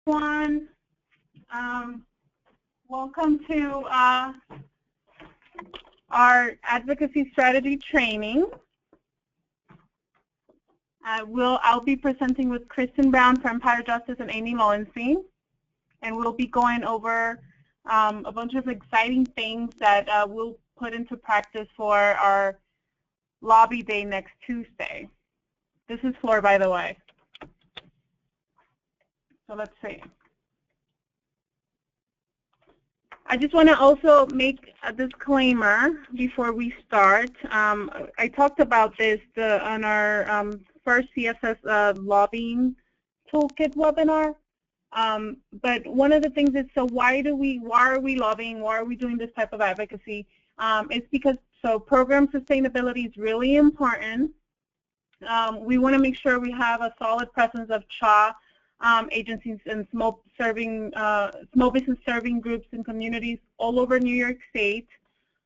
Everyone. Welcome to our advocacy strategy training. I'll be presenting with Kristen Brown for Empire Justice and Amy Lowenstein, and we'll be going over a bunch of exciting things that we'll put into practice for our lobby day next Tuesday. This is Flor, by the way. So let's see. I just want to also make a disclaimer before we start. I talked about this on our first CSS lobbying toolkit webinar. But one of the things is, so why are we lobbying? Why are we doing this type of advocacy? It's because program sustainability is really important. We want to make sure we have a solid presence of CHA agencies and small business serving groups and communities all over New York State.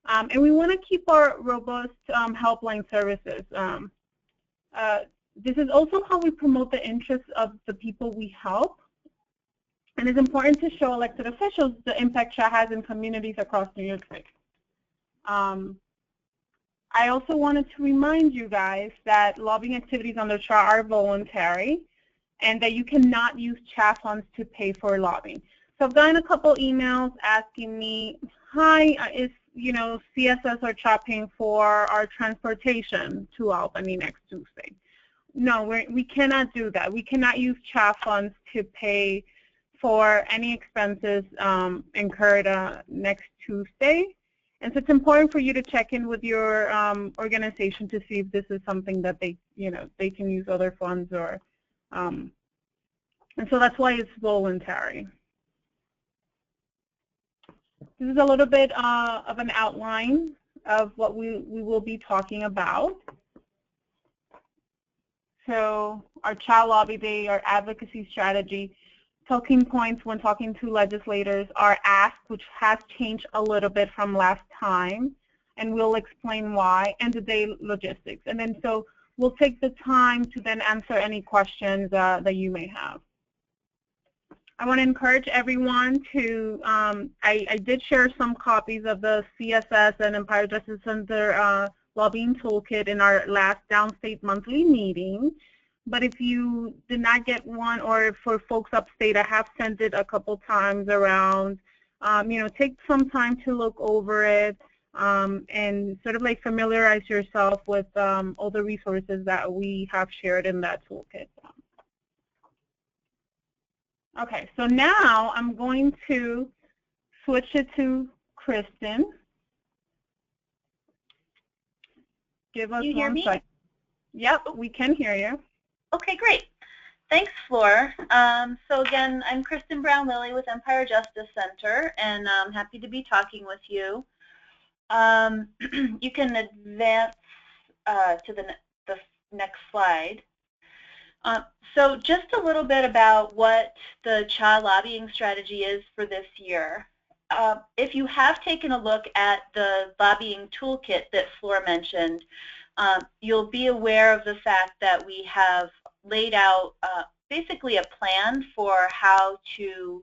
And we want to keep our robust helpline services. This is also how we promote the interests of the people we help. And it's important to show elected officials the impact CHA has in communities across New York State. I also wanted to remind you guys that lobbying activities under CHA are voluntary, and that you cannot use CHA funds to pay for lobbying. So I've gotten a couple emails asking me, hi, is CSS or CHA paying for our transportation to Albany next Tuesday? No, we cannot do that. We cannot use CHA funds to pay for any expenses incurred next Tuesday. And so it's important for you to check in with your organization to see if this is something that they can use other funds or. And so that's why it's voluntary. This is a little bit of an outline of what we will be talking about. So our CHA Lobby Day, our advocacy strategy, talking points when talking to legislators, our ask, which has changed a little bit from last time, and we'll explain why, and the day logistics. And then so we'll take the time to then answer any questions that you may have. I want to encourage everyone to, I did share some copies of the CSS and Empire Justice Center lobbying toolkit in our last downstate monthly meeting. But if you did not get one, or for folks upstate, I have sent it a couple times around. Take some time to look over it. And sort of like familiarize yourself with all the resources that we have shared in that toolkit. Okay, so now I'm going to switch it to Kristen. Give us one second. Yep, we can hear you. Okay, great. Thanks, Flor. So again, I'm Kristen Brown-Lilly with Empire Justice Center, and I'm happy to be talking with you. You can advance to the next slide. So just a little bit about what the CHA lobbying strategy is for this year. If you have taken a look at the lobbying toolkit that Flor mentioned, you'll be aware of the fact that we have laid out basically a plan for how to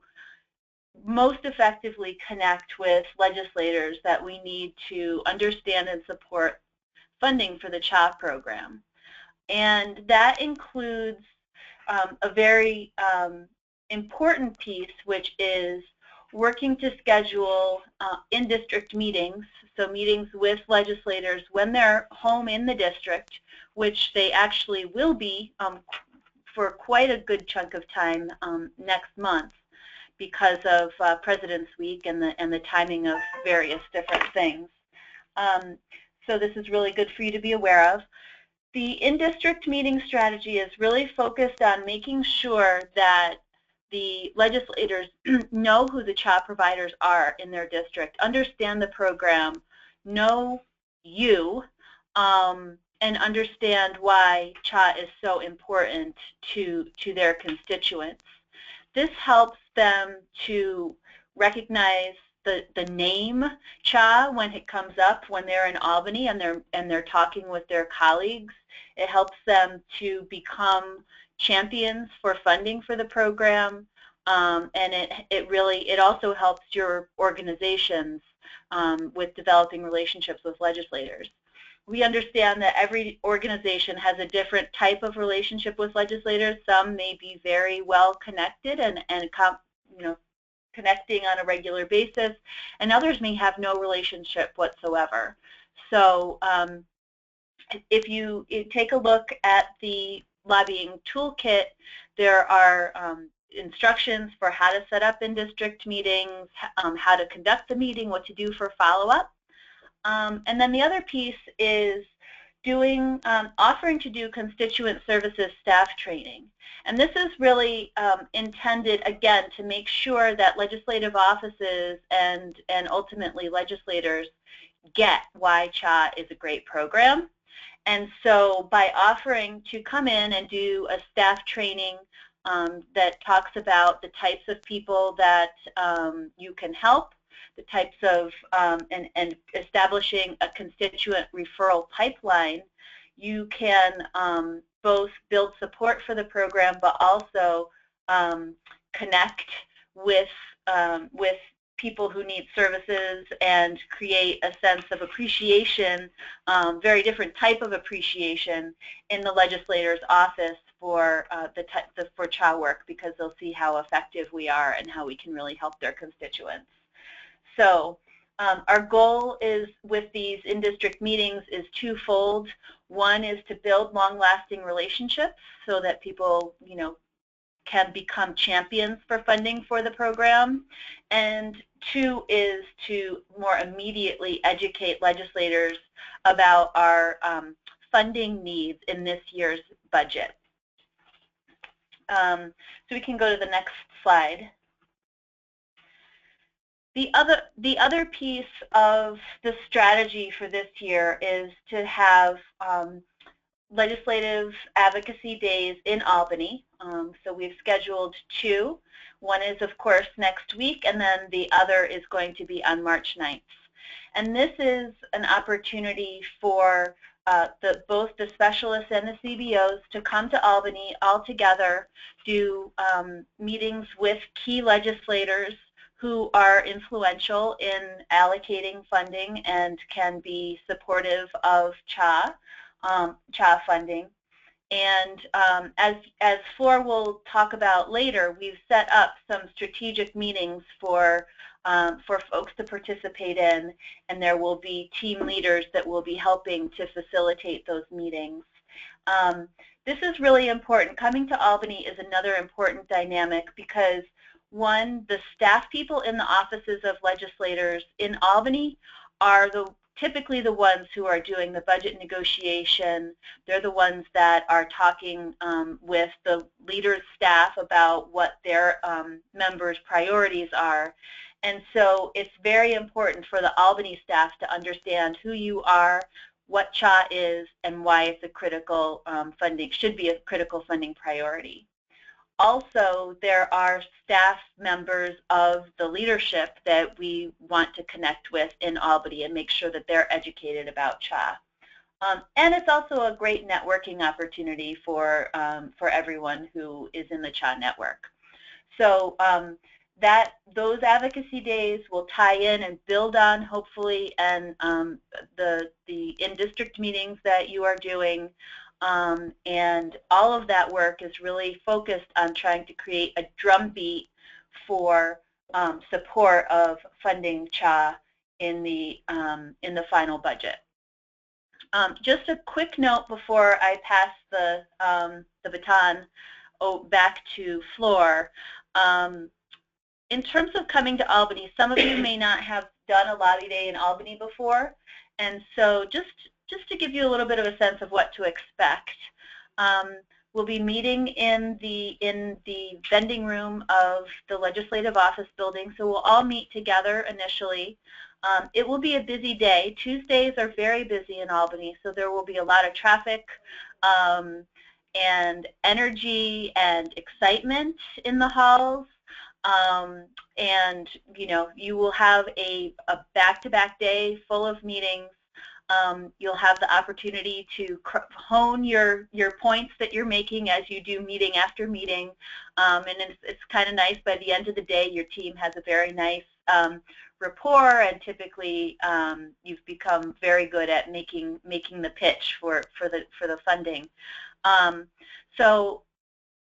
most effectively connect with legislators that we need to understand and support funding for the CHA program. And that includes a very important piece, which is working to schedule in-district meetings, so meetings with legislators when they're home in the district, which they actually will be for quite a good chunk of time next month because of President's Week and the timing of various different things. So this is really good for you to be aware of. The in-district meeting strategy is really focused on making sure that the legislators know who the CHA providers are in their district, understand the program, know you, and understand why CHA is so important to their constituents. This helps them to recognize the name CHA when it comes up when they're in Albany and they're talking with their colleagues. It helps them to become champions for funding for the program. and it also helps your organizations with developing relationships with legislators. We understand that every organization has a different type of relationship with legislators. Some may be very well connected and connecting on a regular basis, and others may have no relationship whatsoever. So if you take a look at the lobbying toolkit, there are instructions for how to set up in-district meetings, how to conduct the meeting, what to do for follow-up. And then the other piece is offering to do constituent services staff training. And this is really intended, again, to make sure that legislative offices and ultimately legislators get why CHA is a great program. And so by offering to come in and do a staff training that talks about the types of people that you can help, the types of, and establishing a constituent referral pipeline, you can both build support for the program, but also connect with people who need services and create a sense of appreciation, very different type of appreciation in the legislator's office for for CHA work, because they'll see how effective we are and how we can really help their constituents. So our goal is with these in-district meetings is twofold. One is to build long-lasting relationships so that people, can become champions for funding for the program. And two is to more immediately educate legislators about our funding needs in this year's budget. So we can go to the next slide. The other piece of the strategy for this year is to have legislative advocacy days in Albany. So we've scheduled 2. One is, of course, next week, and then the other is going to be on March 9th. And this is an opportunity for both the specialists and the CBOs to come to Albany all together, do meetings with key legislators who are influential in allocating funding and can be supportive of CHA funding. And as Flor will talk about later, we've set up some strategic meetings for folks to participate in, and there will be team leaders that will be helping to facilitate those meetings. This is really important. Coming to Albany is another important dynamic because, one, the staff people in the offices of legislators in Albany are typically the ones who are doing the budget negotiation. They're the ones that are talking with the leaders' staff about what their members' priorities are. And so it's very important for the Albany staff to understand who you are, what CHA is, and why it's a critical should be a critical funding priority. Also, there are staff members of the leadership that we want to connect with in Albany and make sure that they're educated about CHA. And it's also a great networking opportunity for everyone who is in the CHA network. So those advocacy days will tie in and build on, hopefully, and the in-district meetings that you are doing. And all of that work is really focused on trying to create a drumbeat for support of funding CHA in the final budget. Just a quick note before I pass the baton back to Flor. In terms of coming to Albany, some of you may not have done a lobby day in Albany before, and so just to give you a little bit of a sense of what to expect, we'll be meeting in the vending room of the Legislative Office building, so we'll all meet together initially. It will be a busy day. Tuesdays are very busy in Albany, so there will be a lot of traffic and energy and excitement in the halls. And you will have a back-to-back day full of meetings. You'll have the opportunity to hone your points that you're making as you do meeting after meeting, and it's kind of nice. By the end of the day, your team has a very nice rapport, and typically you've become very good at making the pitch for the funding. So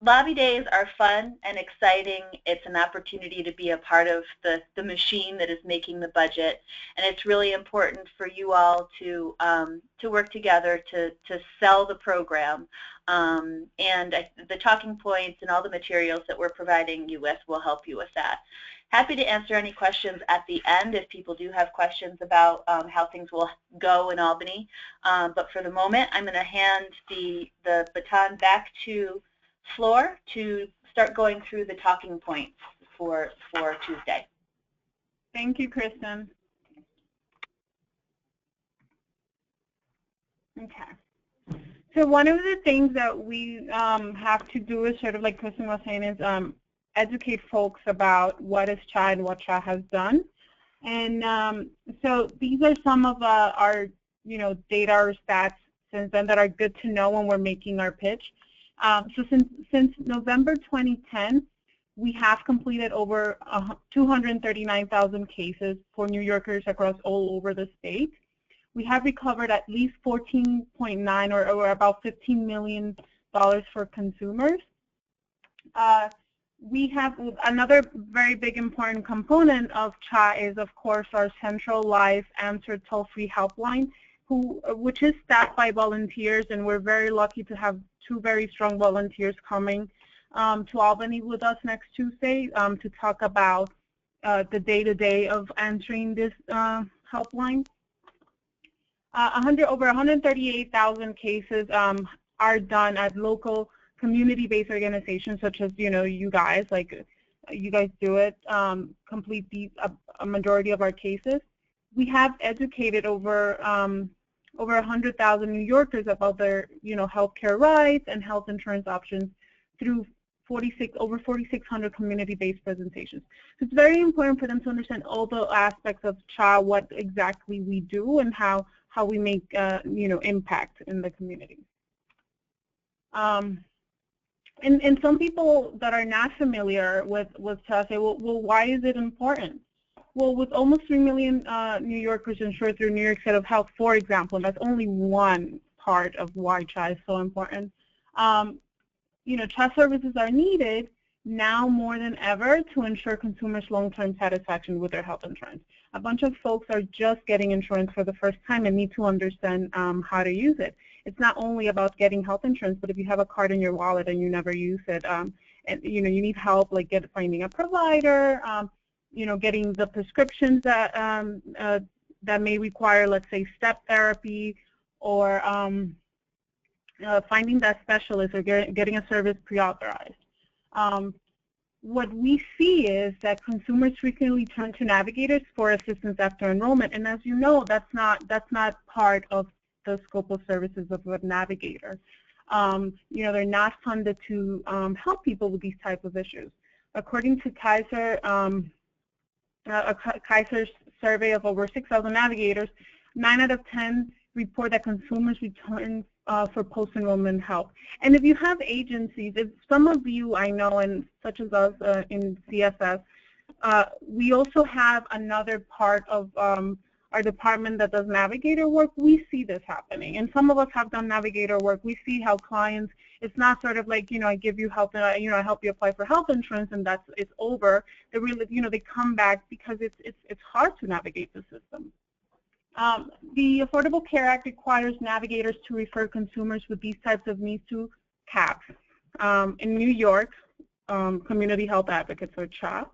Lobby days are fun and exciting. It's an opportunity to be a part of the machine that is making the budget, and it's really important for you all to work together to sell the program. The talking points and all the materials that we're providing you with will help you with that. Happy to answer any questions at the end if people do have questions about how things will go in Albany. But for the moment, I'm going to hand the baton back to Floor to start going through the talking points for Tuesday. Thank you, Kristen. Okay. So one of the things that we have to do is sort of like Kristen was saying is educate folks about what is CHA and what CHA has done. And so these are some of our data or stats since then that are good to know when we're making our pitch. So since November 2010, we have completed over 239,000 cases for New Yorkers across all over the state. We have recovered at least 14.9 or about $15 million for consumers. We have another very big important component of CHA is, of course, our Central Life Answer toll-free helpline, which is staffed by volunteers, and we're very lucky to have two very strong volunteers coming to Albany with us next Tuesday to talk about the day-to-day of answering this helpline. Over 138,000 cases are done at local community-based organizations such as you guys, like you guys do it, complete a majority of our cases. We have educated over 100,000 New Yorkers about their, healthcare rights and health insurance options through over 4,600 community-based presentations. So it's very important for them to understand all the aspects of CHA, what exactly we do, and how we make, impact in the community. And some people that are not familiar with CHA say, well, why is it important? Well, with almost 3 million New Yorkers insured through New York State of Health, for example, and that's only one part of why CHA is so important. CHA services are needed now more than ever to ensure consumers' long-term satisfaction with their health insurance. A bunch of folks are just getting insurance for the first time and need to understand how to use it. It's not only about getting health insurance, but if you have a card in your wallet and you never use it, and you need help like finding a provider, getting the prescriptions that that may require, let's say, step therapy, or finding that specialist, or getting a service pre-authorized. What we see is that consumers frequently turn to navigators for assistance after enrollment, and as you know, that's not part of the scope of services of a navigator. They're not funded to help people with these types of issues. According to Kaiser, Kaiser's survey of over 6,000 navigators, 9 out of 10 report that consumers return for post-enrollment help. And if you have agencies, if some of you I know, and such as us in CSS, we also have another part of our department that does navigator work. We see this happening, and some of us have done navigator work. We see how clients, it's not sort of like, I give you help and I help you apply for health insurance and it's over. They really, they come back because it's hard to navigate the system. The Affordable Care Act requires navigators to refer consumers with these types of needs to CAP. In New York, Community Health Advocates, or CHA.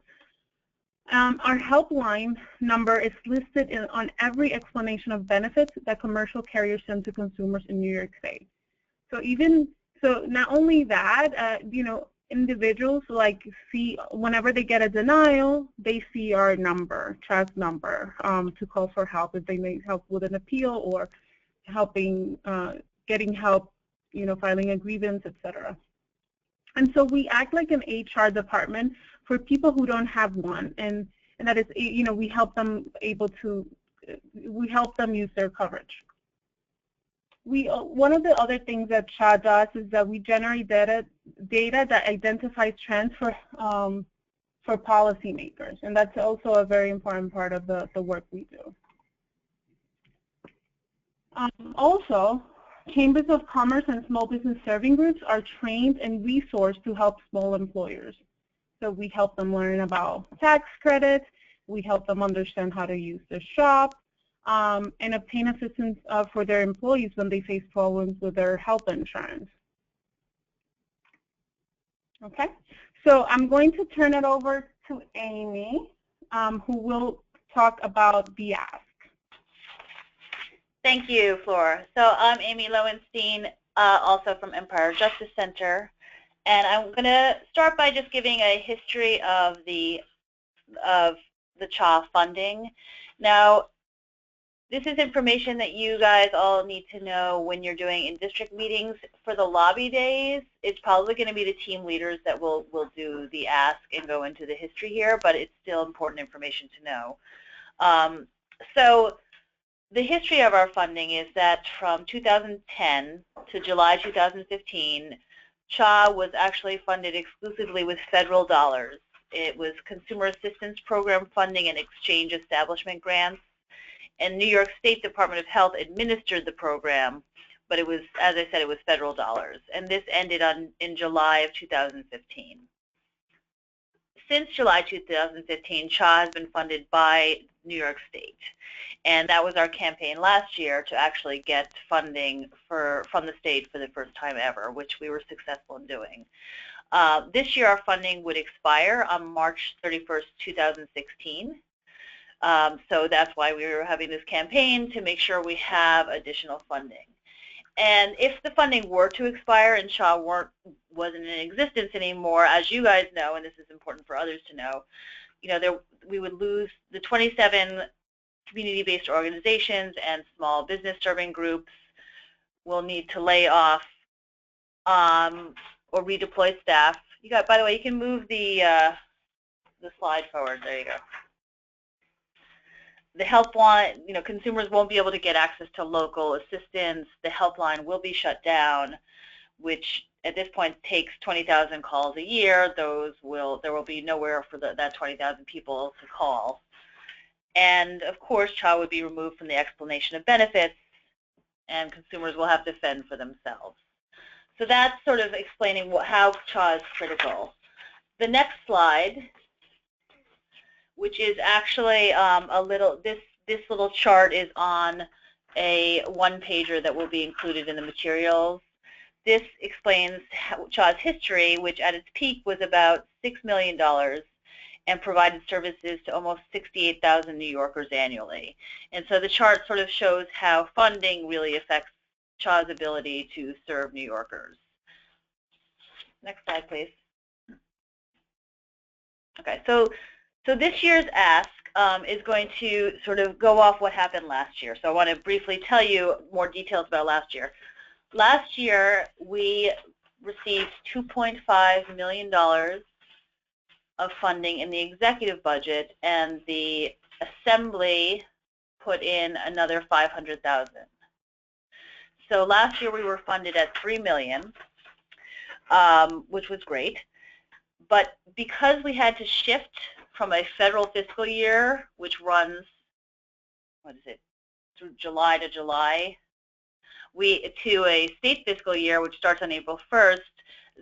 Our helpline number is listed on every explanation of benefits that commercial carriers send to consumers in New York State. So not only that, individuals see whenever they get a denial, they see our number, CHA's number, to call for help if they need help with an appeal or getting help, filing a grievance, etc. And so we act like an HR department for people who don't have one, and that is, we help them use their coverage. One of the other things that CHA does is that we generate data that identifies trends for policymakers, and that's also a very important part of the work we do. Also, chambers of commerce and small business serving groups are trained and resourced to help small employers. So we help them learn about tax credits, we help them understand how to use the shop, and obtain assistance for their employees when they face problems with their health insurance. Okay, so I'm going to turn it over to Amy, who will talk about the ask. Thank you, Flora. So I'm Amy Lowenstein, also from Empire Justice Center, and I'm going to start by just giving a history of the CHA funding. Now, this is information that you guys all need to know when you're doing in-district meetings. For the lobby days, it's probably going to be the team leaders that will do the ask and go into the history here, but it's still important information to know. So the history of our funding is that from 2010 to July 2015, CHA was actually funded exclusively with federal dollars. It was Consumer Assistance Program funding and exchange establishment grants. And New York State Department of Health administered the program, but it was, as I said, it was federal dollars. And this ended in July of 2015. Since July 2015, CHA has been funded by New York State. And that was our campaign last year to actually get funding from the state for the first time ever, which we were successful in doing. This year, our funding would expire on March 31st, 2016. So that's why we were having this campaign, to make sure we have additional funding. And if the funding were to expire and CHA wasn't in existence anymore, as you guys know, and this is important for others to know, we would lose the 27 community-based organizations and small business serving groups will need to lay off or redeploy staff. By the way, you can move the slide forward. There you go. The helpline, consumers won't be able to get access to local assistance. The helpline will be shut down, which at this point takes 20,000 calls a year. There will be nowhere for that 20,000 people to call. And of course, CHA would be removed from the explanation of benefits, and consumers will have to fend for themselves. So that's sort of explaining how CHA is critical. The next slide, which is actually this little chart, is on a one-pager that will be included in the materials. This explains CHA's history, which at its peak was about $6 million and provided services to almost 68,000 New Yorkers annually. And so the chart sort of shows how funding really affects CHA's ability to serve New Yorkers. Next slide, please. Okay, so this year's ask is going to sort of go off what happened last year. So I want to briefly tell you more details about last year. Last year, we received $2.5 million of funding in the executive budget, and the assembly put in another $500,000. So last year we were funded at $3 million, which was great. But because we had to shift from a federal fiscal year, which runs, through July to July, to a state fiscal year, which starts on April 1st,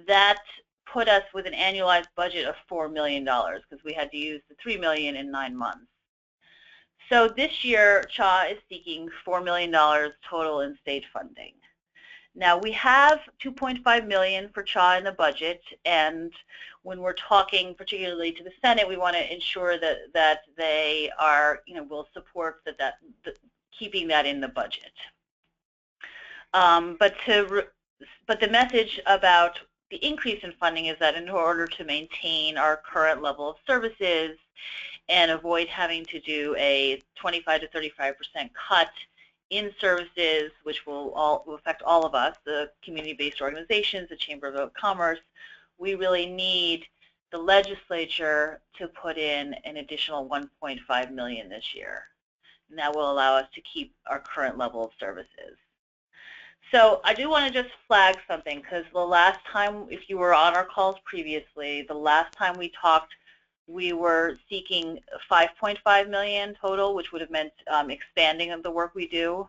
that put us with an annualized budget of $4 million, because we had to use the $3 million in 9 months. So this year, CHA is seeking $4 million total in state funding. Now, we have $2.5 million for CHA in the budget, and when we're talking particularly to the Senate, we want to ensure that they are, will support keeping that in the budget. But the message about the increase in funding is that in order to maintain our current level of services and avoid having to do a 25 to 35% cut in services, which will affect all of us, the community-based organizations, the Chamber of Commerce, we really need the legislature to put in an additional $1.5 million this year. And that will allow us to keep our current level of services. So I do want to just flag something, because the last time, if you were on our calls previously, the last time we talked, we were seeking 5.5 million total, which would have meant expanding of the work we do.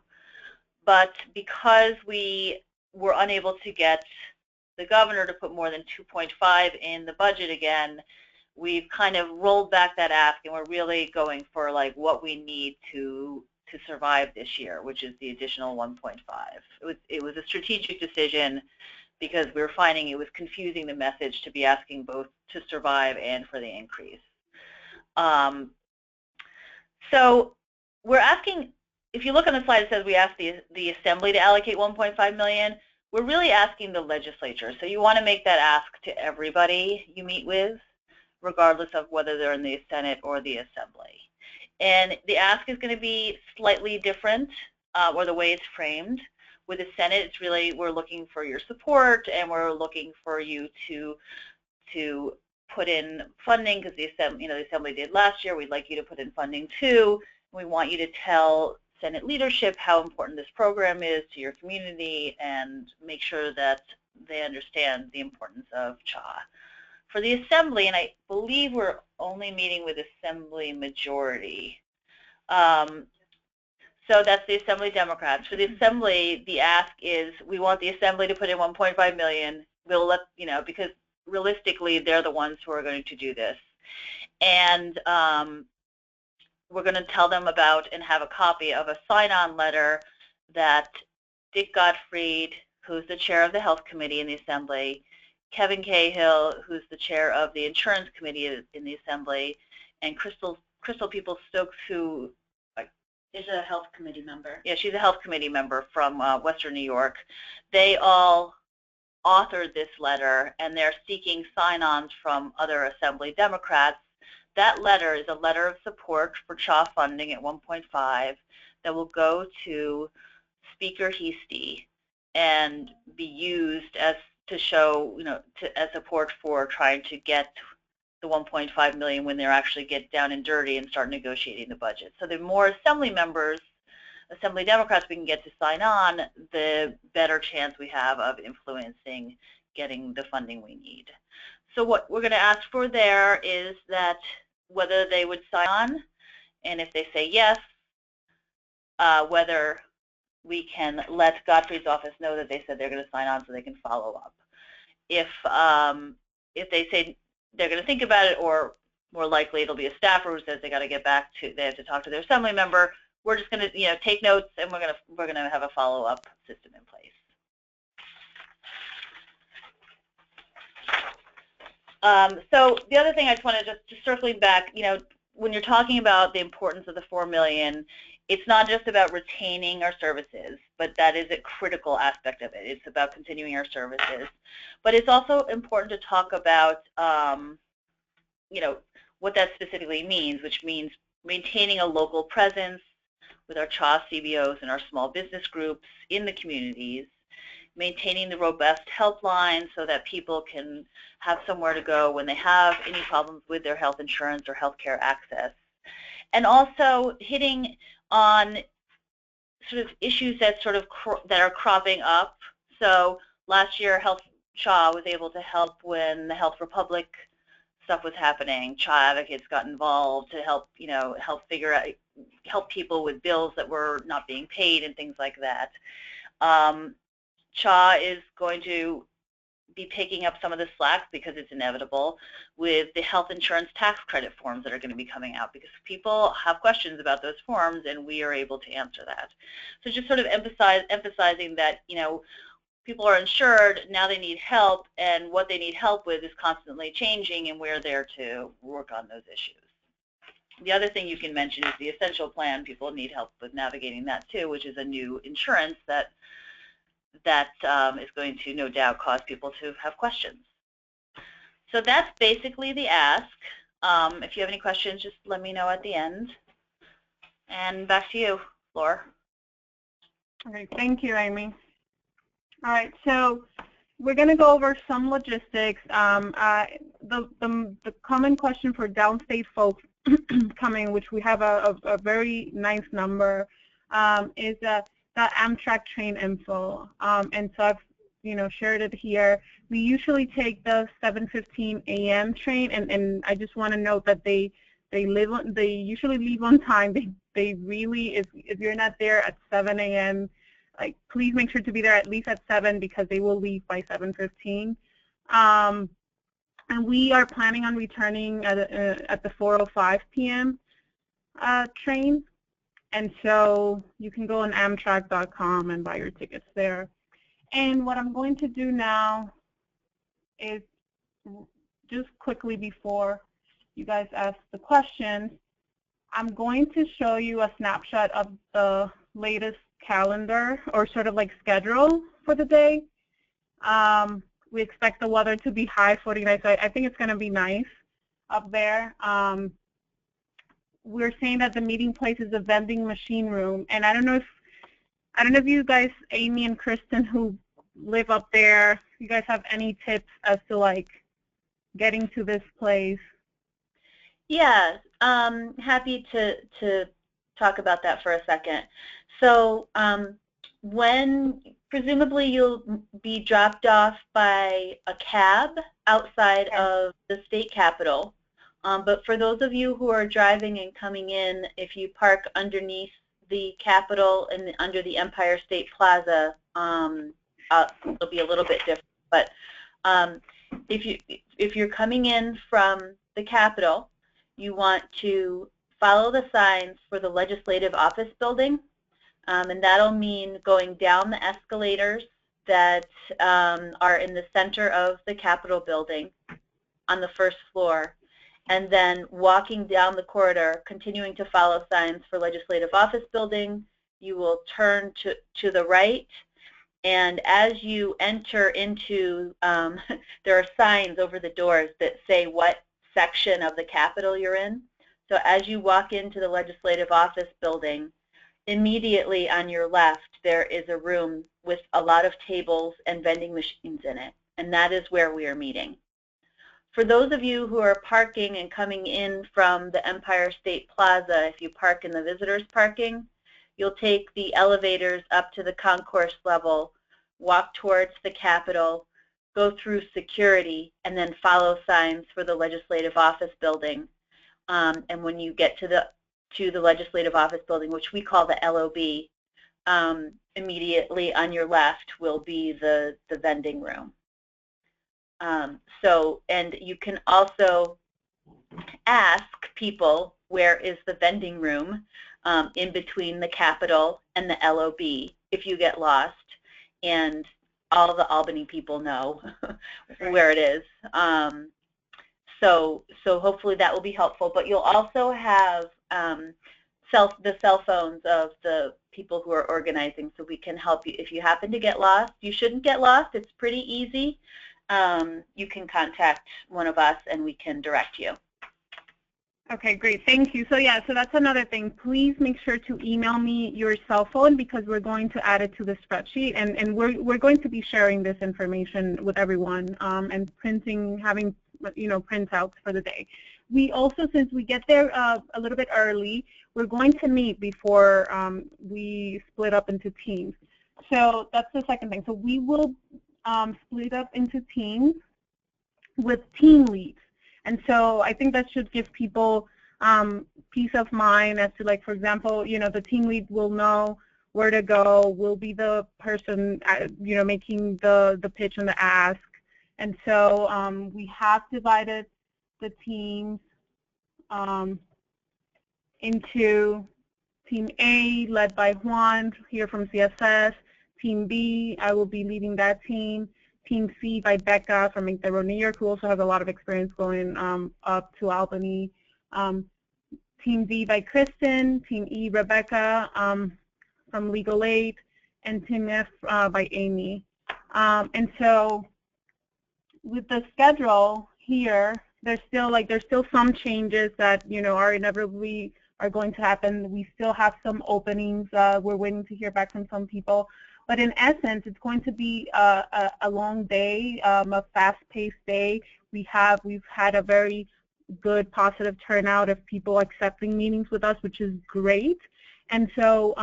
But because we were unable to get the governor to put more than 2.5 in the budget again, we've kind of rolled back that ask, and we're really going for like what we need to survive this year, which is the additional 1.5. It was a strategic decision, because we were finding it was confusing the message to be asking both to survive and for the increase. So we're asking, if you look on the slide, it says we asked the Assembly to allocate 1.5 million. We're really asking the legislature. So you want to make that ask to everybody you meet with, regardless of whether they're in the Senate or the Assembly. And the ask is going to be slightly different, or the way it's framed. With the Senate, it's really, we're looking for your support, and we're looking for you to put in funding, because the Assembly did last year. We'd like you to put in funding too. We want you to tell Senate leadership how important this program is to your community, and make sure that they understand the importance of CHA. For the Assembly, and I believe we're only meeting with Assembly majority. So that's the Assembly Democrats. For the Assembly, the ask is we want the Assembly to put in 1.5 million. We'll let, because realistically, they're the ones who are going to do this. And we're going to tell them about and have a copy of a sign-on letter that Dick Gottfried, who's the chair of the Health Committee in the Assembly, Kevin Cahill, who's the chair of the Insurance Committee in the Assembly, and Crystal Peoples-Stokes, who is a Health Committee member. Yeah, she's a Health Committee member from Western New York. They all authored this letter, and they're seeking sign-ons from other Assembly Democrats. That letter is a letter of support for CHA funding at 1.5 that will go to Speaker Heastie and be used as to show, as support for trying to get the 1.5 million when they're actually get down and dirty and start negotiating the budget. So the more Assembly members, Assembly Democrats we can get to sign on, the better chance we have of influencing getting the funding we need. So what we're going to ask for there is that whether they would sign on, and if they say yes, whether we can let Godfrey's office know that they said they're going to sign on so they can follow up. If they say they're going to think about it, or more likely it'll be a staffer who says they got to get back to, they have to talk to their Assembly member, we're just going to take notes, and we're going to have a follow-up system in place. So the other thing I just wanted to circling back, when you're talking about the importance of the 4 million, it's not just about retaining our services, but that is a critical aspect of it. It's about continuing our services. But it's also important to talk about, what that specifically means, which means maintaining a local presence with our CHA CBOs and our small business groups in the communities, maintaining the robust helpline so that people can have somewhere to go when they have any problems with their health insurance or healthcare access, and also hitting on sort of issues that that are cropping up. So last year, CHA was able to help when the Health Republic stuff was happening. CHA advocates got involved to help, help people with bills that were not being paid and things like that. CHA is going to be picking up some of the slack, because it's inevitable, with the health insurance tax credit forms that are going to be coming out, because people have questions about those forms, and we are able to answer that. So just sort of emphasizing that, people are insured, now they need help, and what they need help with is constantly changing, and we're there to work on those issues. The other thing you can mention is the essential plan. People need help with navigating that too, which is a new insurance that is going to no doubt cause people to have questions. So that's basically the ask. If you have any questions, just let me know at the end. And back to you, Laura. All right, thank you, Amy. All right, so we're going to go over some logistics. The common question for downstate folks coming, which we have a very nice number, is the Amtrak train info. And so I've shared it here. We usually take the 7:15 a.m. train, and I just want to note that they usually leave on time. They really, if you're not there at 7 a.m., like, please make sure to be there at least at 7, because they will leave by 7:15. And we are planning on returning at the 4:05 p.m. Train. And so you can go on Amtrak.com and buy your tickets there. And what I'm going to do now is, just quickly before you guys ask the questions, I'm going to show you a snapshot of the latest calendar, or sort of like schedule for the day. We expect the weather to be high 49, so I think it's going to be nice up there. We're saying that the meeting place is a vending machine room, and I don't know if you guys, Amy and Kristen, who live up there, you guys have any tips as to like getting to this place? Yeah, happy to talk about that for a second. So when presumably you'll be dropped off by a cab outside of the state capitol. But for those of you who are driving and coming in, if you park underneath the Capitol and under the Empire State Plaza, it'll be a little bit different. But if you're coming in from the Capitol, you want to follow the signs for the Legislative Office Building, and that'll mean going down the escalators that are in the center of the Capitol building on the first floor, and then walking down the corridor, continuing to follow signs for Legislative Office Building. You will turn to the right, and as you enter into, there are signs over the doors that say what section of the Capitol you're in. So as you walk into the Legislative Office Building, immediately on your left there is a room with a lot of tables and vending machines in it, and that is where we are meeting. For those of you who are parking and coming in from the Empire State Plaza, if you park in the visitors parking, you'll take the elevators up to the concourse level, walk towards the Capitol, go through security, and then follow signs for the Legislative Office Building. And when you get to the Legislative Office Building, which we call the LOB, immediately on your left will be the vending room. And you can also ask people, where is the vending room in between the Capitol and the LOB, if you get lost, and all the Albany people know where it is. So hopefully that will be helpful. But you'll also have the cell phones of the people who are organizing, so we can help you. If you happen to get lost, you shouldn't get lost. It's pretty easy. You can contact one of us and we can direct you. Okay, great. Thank you. So yeah, so that's another thing. Please make sure to email me your cell phone, because we're going to add it to the spreadsheet, and we're going to be sharing this information with everyone, and having printouts for the day. We also, since we get there a little bit early, we're going to meet before we split up into teams. So that's the second thing. So we will split up into teams with team leads. And so I think that should give people peace of mind as to, like, for example, the team lead will know where to go, will be the person, making the pitch and the ask. And so we have divided the teams into Team A, led by Juan, here from CSS. Team B, I will be leading that team. Team C by Becca from Make the Road New York, who also has a lot of experience going up to Albany. Team D by Kristen. Team E, Rebecca from Legal Aid. And Team F by Amy. And so with the schedule here, there's still some changes that are inevitably are going to happen. We still have some openings. We're waiting to hear back from some people. But in essence, it's going to be a long day, a fast-paced day. We've had a very good, positive turnout of people accepting meetings with us, which is great. And so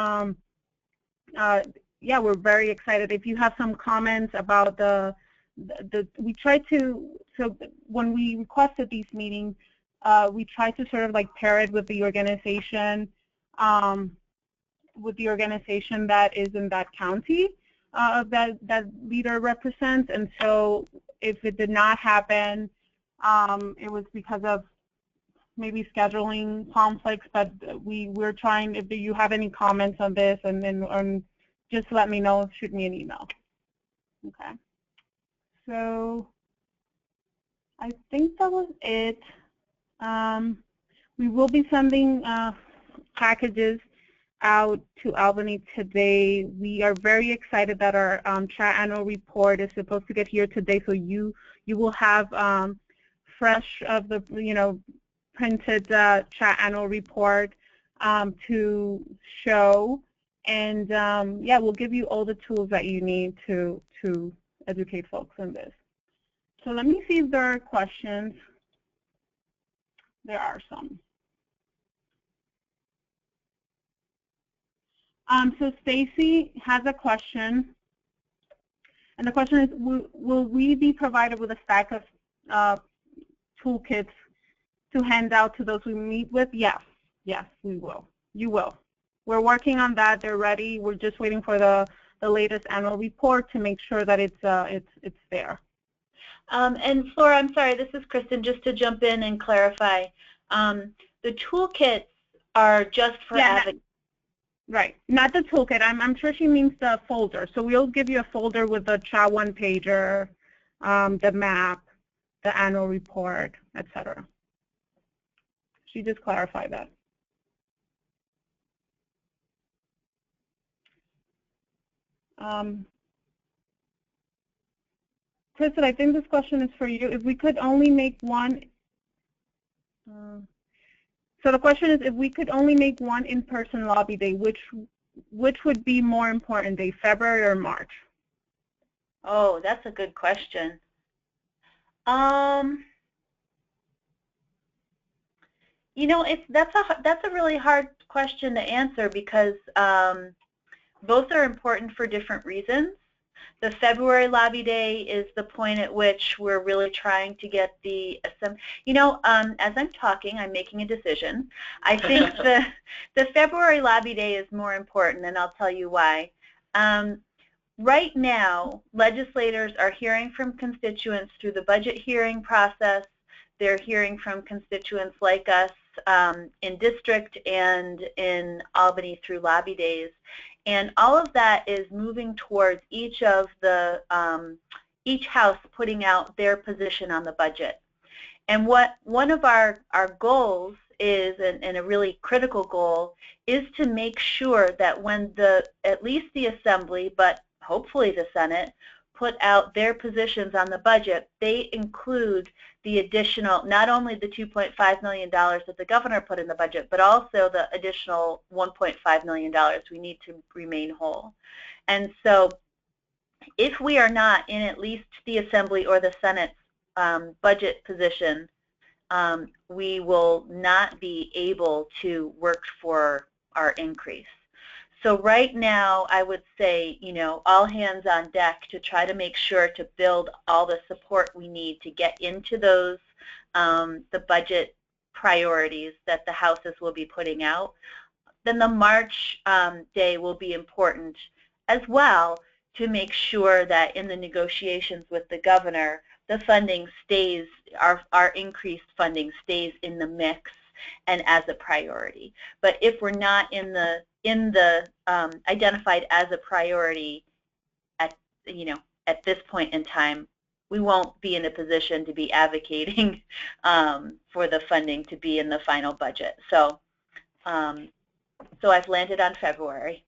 yeah, we're very excited. If you have some comments about we try to, so when we requested these meetings, we try to sort of like pair it with the organization, that is in that county that leader represents. And so if it did not happen, it was because of maybe scheduling conflicts, but we're trying, if you have any comments on this, and then just let me know, shoot me an email. Okay. So I think that was it. We will be sending packages out to Albany today. We are very excited that our chat annual report is supposed to get here today, so you will have fresh of the printed chat annual report to show, and yeah, we'll give you all the tools that you need to educate folks on this. So let me see if there are questions. There are some. So Stacy has a question, and the question is, will we be provided with a stack of toolkits to hand out to those we meet with? Yes, we will. You will. We're working on that. They're ready. We're just waiting for the latest annual report to make sure that it's there. And Flora, I'm sorry, this is Kristen, just to jump in and clarify. The toolkits are just for advocacy. Right, not the toolkit. I'm sure she means the folder. So we'll give you a folder with the chat one-pager, the map, the annual report, etc. She just clarified that. Kristen, I think this question is for you. If we could only make one, so the question is, if we could only make one in-person lobby day, which would be more important day, February or March? Oh, that's a good question. You know, that's a really hard question to answer because both are important for different reasons. The February lobby day is the point at which we're really trying to get the, you know, as I'm talking, I'm making a decision. I think the February lobby day is more important, and I'll tell you why. Right now, legislators are hearing from constituents through the budget hearing process. They're hearing from constituents like us in district and in Albany through lobby days. And all of that is moving towards each of the each house putting out their position on the budget. And what one of our goals is, and a really critical goal, is to make sure that when at least the Assembly, but hopefully the Senate, put out their positions on the budget, they include the additional, not only the $2.5 million that the governor put in the budget, but also the additional $1.5 million we need to remain whole. And so if we are not in at least the Assembly or the Senate budget position, we will not be able to work for our increase. So right now, I would say, you know, all hands on deck to try to make sure to build all the support we need to get into those, the budget priorities that the houses will be putting out. Then the March day will be important as well to make sure that in the negotiations with the governor, the funding stays, our increased funding stays in the mix and as a priority. But if we're not in the identified as a priority at this point in time, we won't be in a position to be advocating for the funding to be in the final budget. So so I've landed on February.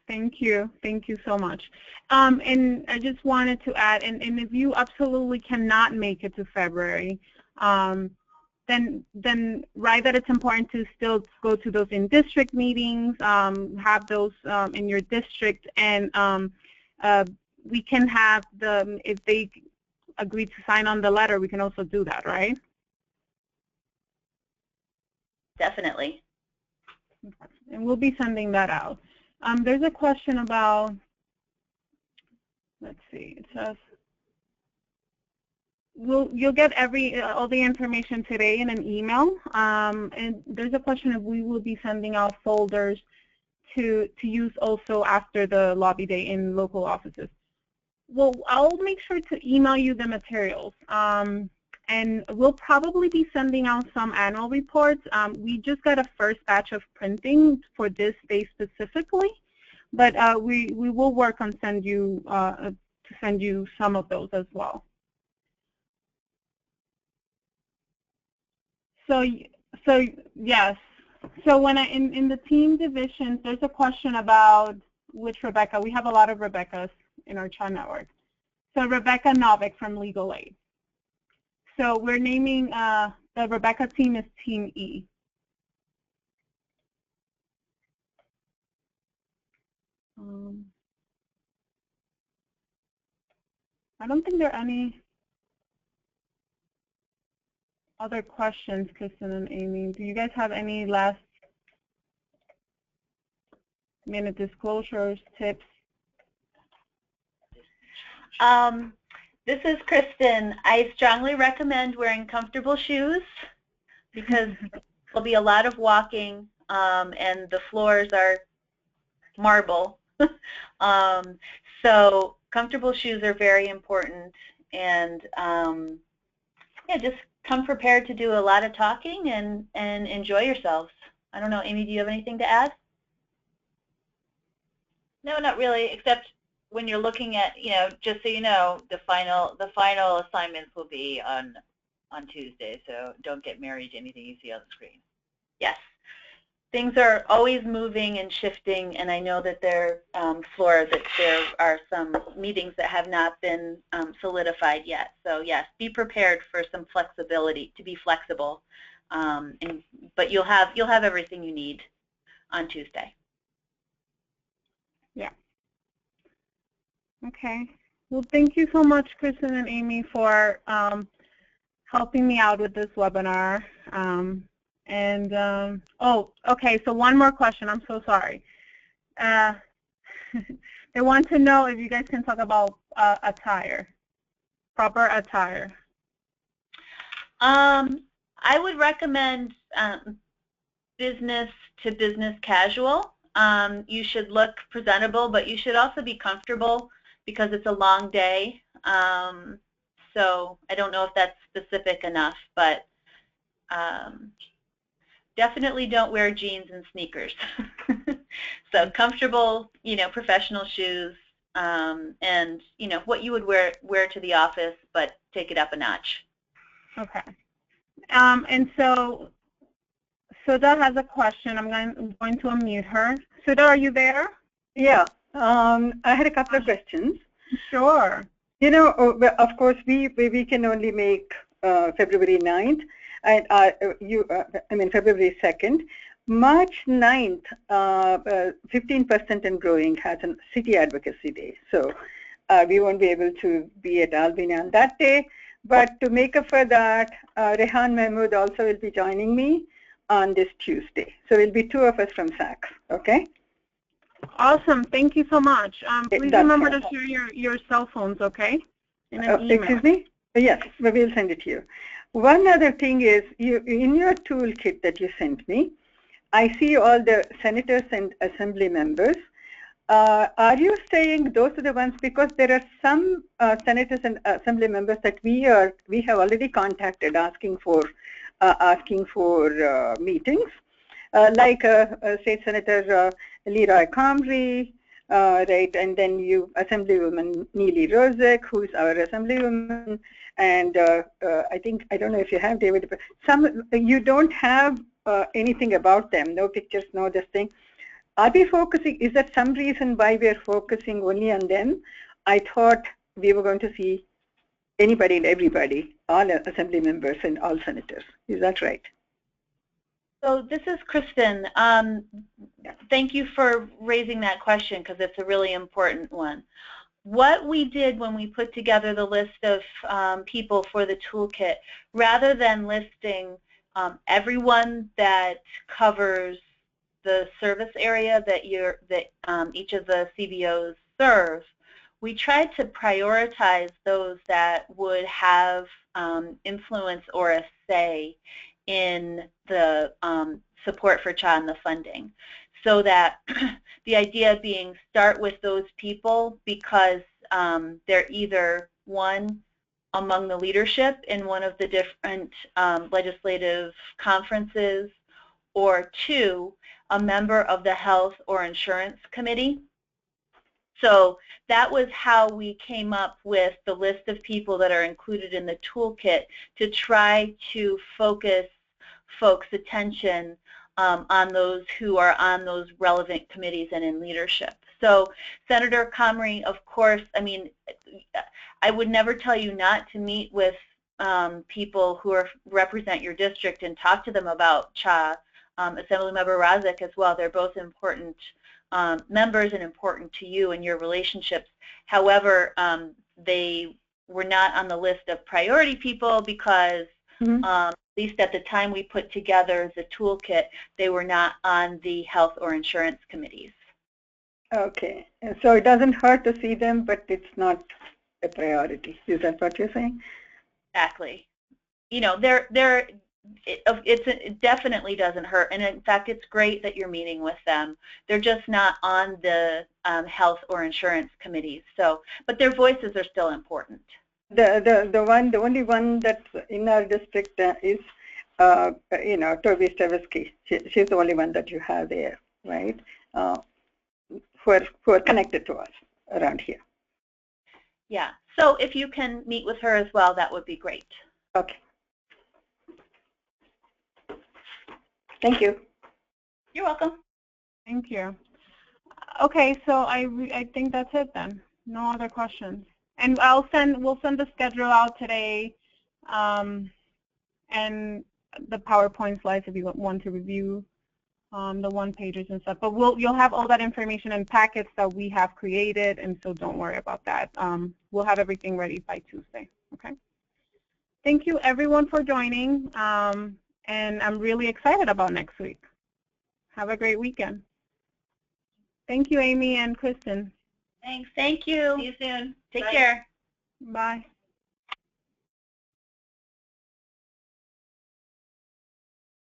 Thank you so much. And I just wanted to add, and if you absolutely cannot make it to February, then right, that it's important to still go to those in-district meetings, have those in your district, and we can have if they agree to sign on the letter, we can also do that, right? Definitely. And we'll be sending that out. There's a question about, let's see, it says, you'll get all the information today in an email, and there's a question if we will be sending out folders to use also after the lobby day in local offices. Well, I'll make sure to email you the materials, and we'll probably be sending out some annual reports. We just got a first batch of printing for this day specifically, but we will work on to send you some of those as well. So yes. So when in the team divisions, there's a question about which Rebecca. We have a lot of Rebeccas in our chat network. So Rebecca Novick from Legal Aid. So we're naming the Rebecca team is Team E. I don't think there are any other questions, Kristen and Amy. Do you guys have any last minute disclosures, tips? This is Kristen. I strongly recommend wearing comfortable shoes because there'll be a lot of walking, and the floors are marble. So comfortable shoes are very important, and yeah, just come prepared to do a lot of talking and enjoy yourselves. I don't know, Amy, do you have anything to add? No, not really, except when you're looking at, just so you know, the final assignments will be on Tuesday, so don't get married to anything you see on the screen. Yes. Things are always moving and shifting, and I know that Flora, that there are some meetings that have not been solidified yet. So yes, be prepared for some flexibility, to be flexible, but you'll have everything you need on Tuesday. Yeah. Okay. Well, thank you so much, Kristen and Amy, for helping me out with this webinar. Oh, okay, so one more question. I'm so sorry. They want to know if you guys can talk about attire, proper attire. I would recommend business to business casual. You should look presentable, but you should also be comfortable because it's a long day. So I don't know if that's specific enough, but definitely don't wear jeans and sneakers. So comfortable, professional shoes, and what you would wear to the office, but take it up a notch. Okay. And so Sudha has a question. I'm going to unmute her. Sudha, are you there? Yeah. I had a couple of questions. Sure. Of course, we can only make February 9th. And February 2nd. March 9th, 15% and growing has a city advocacy day. So we won't be able to be at Albany on that day. But to make up for that, Rehan Mahmood also will be joining me on this Tuesday. So we'll be two of us from SACS, okay? Awesome. Thank you so much. Please remember to share your cell phones, okay? In an email. Excuse me? Yes, we'll send it to you. One other thing is, in your toolkit that you sent me, I see all the senators and assembly members. Are you saying those are the ones, because there are some senators and assembly members that we have already contacted asking for meetings, like State Senator Leroy Comrie, right, and then Assemblywoman Neely Rozek, who's our Assemblywoman, and I don't know if you have David, but you don't have anything about them, no pictures, no this thing. Are we focusing, is that some reason why we're focusing only on them? I thought we were going to see anybody and everybody, all assembly members and all senators. Is that right? So this is Kristen. Thank you for raising that question because it's a really important one. What we did when we put together the list of people for the toolkit, rather than listing everyone that covers the service area that each of the CBOs serve, we tried to prioritize those that would have influence or a say in the support for CHA and the funding. So that the idea being start with those people because they're either one, among the leadership in one of the different legislative conferences, or two, a member of the health or insurance committee. So that was how we came up with the list of people that are included in the toolkit to try to focus folks' attention on those who are on those relevant committees and in leadership. So Senator Comrie, of course, I mean, I would never tell you not to meet with people who represent your district and talk to them about CHA. Assemblymember Razek as well. They're both important members and important to you and your relationships. However, they were not on the list of priority people because at least at the time we put together the toolkit, they were not on the health or insurance committees. Okay, so it doesn't hurt to see them, but it's not a priority. Is that what you're saying? Exactly. You know, it definitely doesn't hurt, and in fact, it's great that you're meeting with them. They're just not on the health or insurance committees. So, but their voices are still important. The only one that's in our district is Toby Stavisky. She's the only one that you have there, right? Who are connected to us around here. Yeah. So if you can meet with her as well, that would be great. Okay. Thank you. You're welcome. Thank you. Okay, so I think that's it then. No other questions. And we'll send the schedule out today, and the PowerPoint slides if you want to review the one-pagers and stuff. But you'll have all that information in packets that we have created, and so don't worry about that. We'll have everything ready by Tuesday. Okay. Thank you everyone for joining, and I'm really excited about next week. Have a great weekend. Thank you, Amy and Kristen. Thanks. Thank you. See you soon. Take care. Bye.